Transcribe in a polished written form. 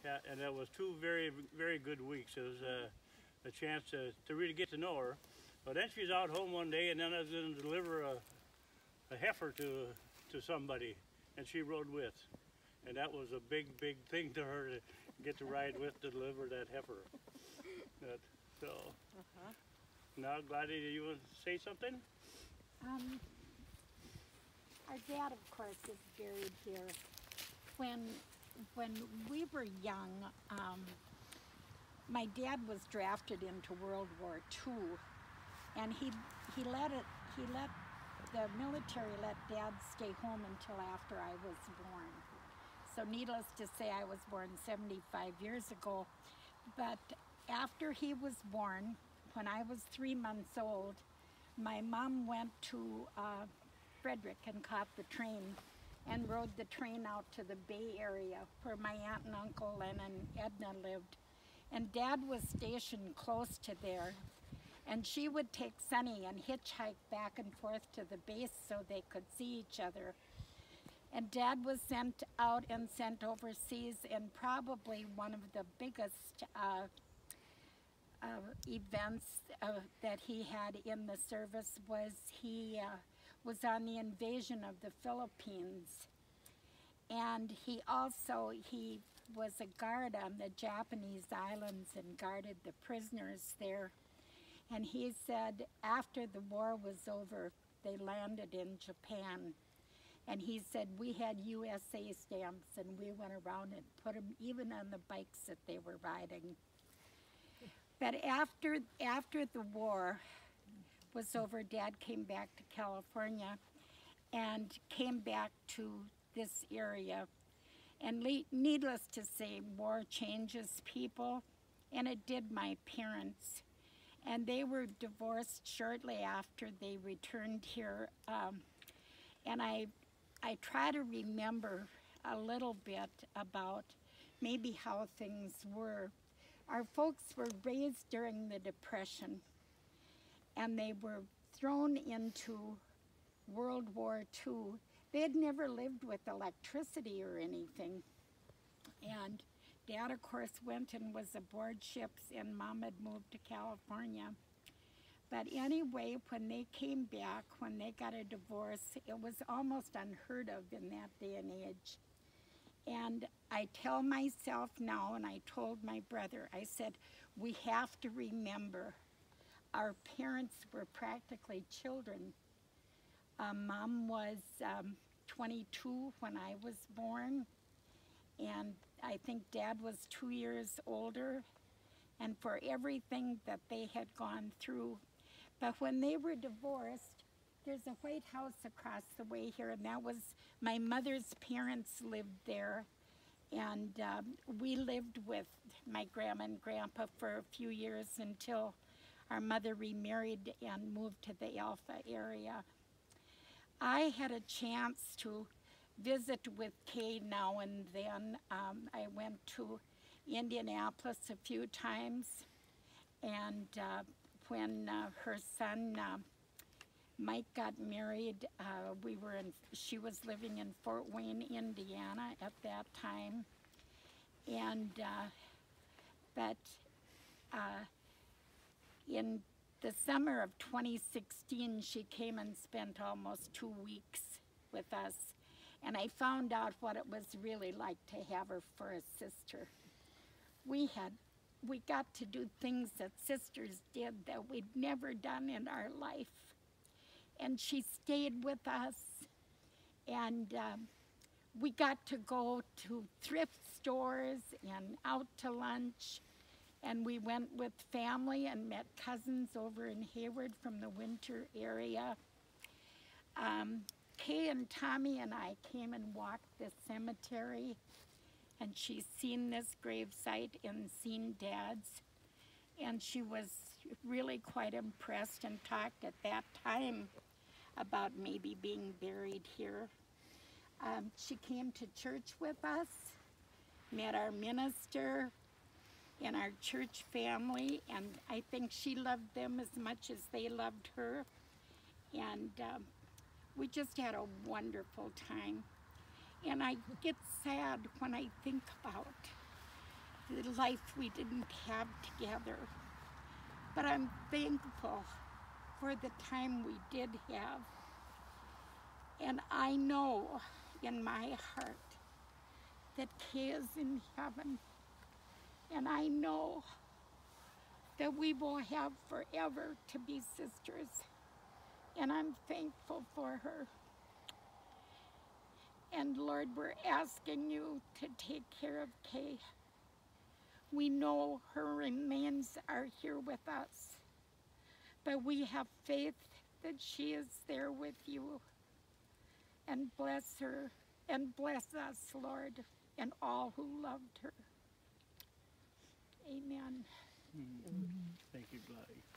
Yeah, and that was two very, very good weeks. It was a chance to really get to know her. But then she was out home one day, and then I was going to deliver a heifer to somebody, and she rode with. And that was a big, big thing to her to get to ride with to deliver that heifer. So, now, Gladys, do you want to say something? Our dad, of course, is buried here. When we were young, my dad was drafted into World War II, and he let the military let Dad stay home until after I was born. So needless to say, I was born 75 years ago. But after he was born, when I was 3 months old, my mom went to Frederick and caught the train and rode the train out to the Bay Area where my aunt and uncle and Edna lived. And Dad was stationed close to there. And she would take Sonny and hitchhike back and forth to the base so they could see each other. And Dad was sent out and sent overseas, and probably one of the biggest events that he had in the service was he was on the invasion of the Philippines. And he was a guard on the Japanese islands and guarded the prisoners there. And he said after the war was over, they landed in Japan. And he said we had USA stamps, and we went around and put them even on the bikes that they were riding. But after the war was over, Dad came back to California and came back to this area. And needless to say, war changes people, and it did my parents. And they were divorced shortly after they returned here. And I try to remember a little bit about maybe how things were. Our folks were raised during the Depression, and they were thrown into World War II. They had never lived with electricity or anything. And Dad, of course, went and was aboard ships, and Mom had moved to California. But anyway, when they came back, when they got a divorce, it was almost unheard of in that day and age. And I tell myself now, and I told my brother, I said, we have to remember our parents were practically children. Mom was 22 when I was born, and I think Dad was 2 years older, and for everything that they had gone through. But when they were divorced, there's a White House across the way here, and that was my mother's parents lived there. And we lived with my grandma and grandpa for a few years until our mother remarried and moved to the Alpha area. I had a chance to visit with Kay now and then. I went to Indianapolis a few times, and when her son Mike got married, she was living in Fort Wayne, Indiana at that time. And but in the summer of 2016, she came and spent almost 2 weeks with us. And I found out what it was really like to have her for a sister. We got to do things that sisters did that we'd never done in our life. And she stayed with us, and we got to go to thrift stores and out to lunch, and we went with family and met cousins over in Hayward from the Winter area. Kay and Tommy and I came and walked the cemetery, and she's seen this gravesite and seen Dad's, and she was really quite impressed and talked at that time about maybe being buried here. She came to church with us, met our minister and our church family, and I think she loved them as much as they loved her. And we just had a wonderful time. And I get sad when I think about the life we didn't have together. But I'm thankful for the time we did have. And I know in my heart that Kay is in heaven. And I know that we will have forever to be sisters. And I'm thankful for her. And Lord, we're asking you to take care of Kay. We know her remains are here with us, but we have faith that she is there with you. And bless her and bless us, Lord, and all who loved her. Amen. Thank you, Gladys.